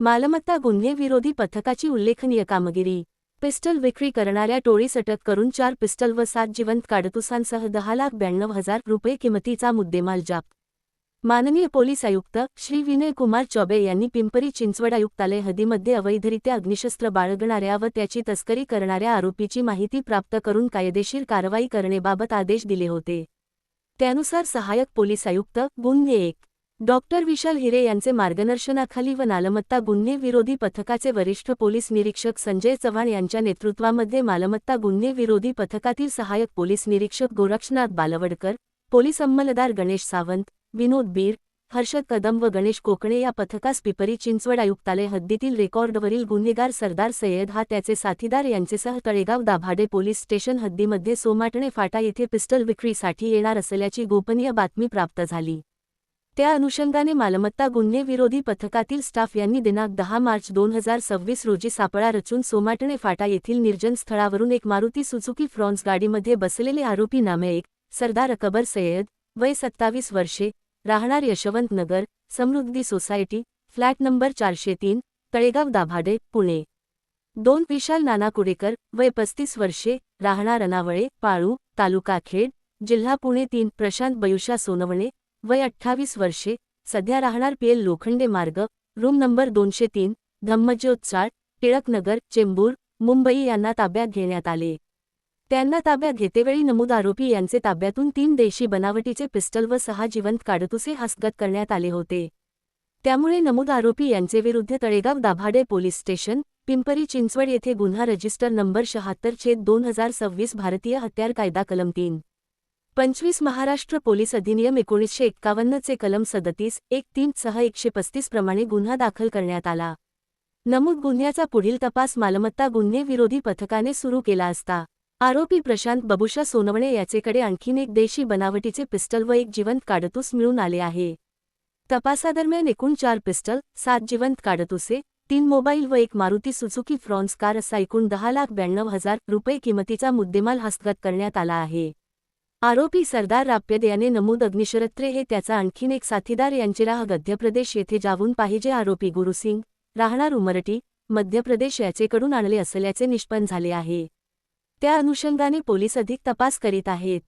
मालमत्ता गुन्हे विरोधी पथकाची उल्लेखनीय कामगिरी। पिस्टल विक्री करणाऱ्या टोळीस अटक करून 4 पिस्टल व 7 जिवंत काडतुसांसह 10,92,000 रुपये किमतीचा मुद्देमाल जप्त। माननीय पोलीस आयुक्त श्री विनय कुमार चौबे यांनी पिंपरी चिंचवड आयुक्तालय हद्दीमध्ये अवैधरित्या अग्निशस्त्र बाळगणाऱ्या व त्याची तस्करी करणाऱ्या आरोपीची माहिती प्राप्त करून कायदेशीर कारवाई करण्याबाबत आदेश दिले होते। त्यानुसार सहाय्यक पोलीस आयुक्त गुन्हे 1 डॉक्टर विशाल हिरे यांचे मार्गदर्शनाखाली व मालमत्ता गुन्हे विरोधी पथकाचे वरिष्ठ पोलीस निरीक्षक संजय चव्हाण यांच्या नेतृत्वामध्ये मालमत्ता गुन्हे विरोधी पथकातील सहाय्यक पोलीस निरीक्षक गोरक्षनाथ बालवडकर, पोलीस अंमलदार गणेश सावंत, विनोद बीर, हर्षद कदम व गणेश कोकणे या पथकास पिंपरी चिंचवड आयुक्तालय हद्दीतील रेकॉर्डवरील गुन्हेगार सरदार सय्यद हा त्याचे साथीदार यांचेसह तळेगाव दाभाडे पोलीस स्टेशन हद्दीमध्ये सोमाटणे फाटा येथे पिस्टल विक्रीसाठी येणार असल्याची गोपनीय बातमी प्राप्त झाली। त्या अनुषंगाने मालमत्ता गुन्हे विरोधी पथकातील स्टाफ यांनी दिनांक 10 मार्च 2026 रोजी सापळा रचून सोमाटणे फाटा येथील निर्जन स्थळावरून एक मारुती सुझुकी फ्रॉन्स गाडीमध्ये बसलेले आरोपी नामे 1 सरदार अकबर सय्यद, वय 27 वर्षे, राहणार Yashwant Nagar, Samruddhi society, flat number 403, Talegaon Dabhade, Pune. 2 Vishal Nana Kudekar, वय 35 वर्षे, राहणार अनावळे, पाळू, तालुका खेड, जिल्हा पुणे। 3 प्रशांत बयुषा सोनवणे, वय 28 वर्षे, सध्या राहणार PL लोखंडे मार्ग, रूम नंबर 203, धम्मज्योत चाळ, टिळकनगर, चेंबूर, मुंबई यांना ताब्यात घेण्यात आले। त्यांना ताब्यात घेतेवेळी नमूद आरोपी यांचे ताब्यातून 3 देशी बनावटीचे पिस्टल व 6 जिवंत काडतुसे हस्तगत करण्यात आले होते। त्यामुळे नमूद आरोपी यांचे विरुद्ध तळेगाव दाभाडे पोलीस स्टेशन, पिंपरी चिंचवड येथे गुन्हा रजिस्टर नंबर 76/2026 भारतीय हत्यार कायदा कलम 325 महाराष्ट्र पोलीस अधिनियम 1951 चे कलम 37(1)(3) सह 135 प्रमाणे गुन्हा दाखल करण्यात आला। नमूद गुन्ह्याचा पुढील तपास मालमत्ता गुन्हे विरोधी पथकाने सुरू केला असता आरोपी प्रशांत बबुषा सोनवणे याचेकडे आणखीन एक देशी बनावटीचे पिस्टल व 1 जिवंत काडतूस मिळून आले आहे। तपासादरम्यान एकूण 4 पिस्टल, 7 जिवंत काडतुसे, 3 मोबाईल व 1 मारुती सुझुकी फ्रॉन्स कार असा एकूण 10,92,000 रुपये किमतीचा मुद्देमाल हस्तगत करण्यात आला आहे। आरोपी सरदार राप्यद याने नमूद अग्निशस्त्रे हे त्याचा आणखीन एक साथीदार यांचे राह मध्य प्रदेश येथे जाऊन पाहिजे आरोपी गुरुसिंग, राहणार उमरटी, मध्य प्रदेश याचेकडून आणले असल्याचे निष्पन्न झाले आहे। त्या अनुषंगाने पोलीस अधिक तपास करीत आहेत।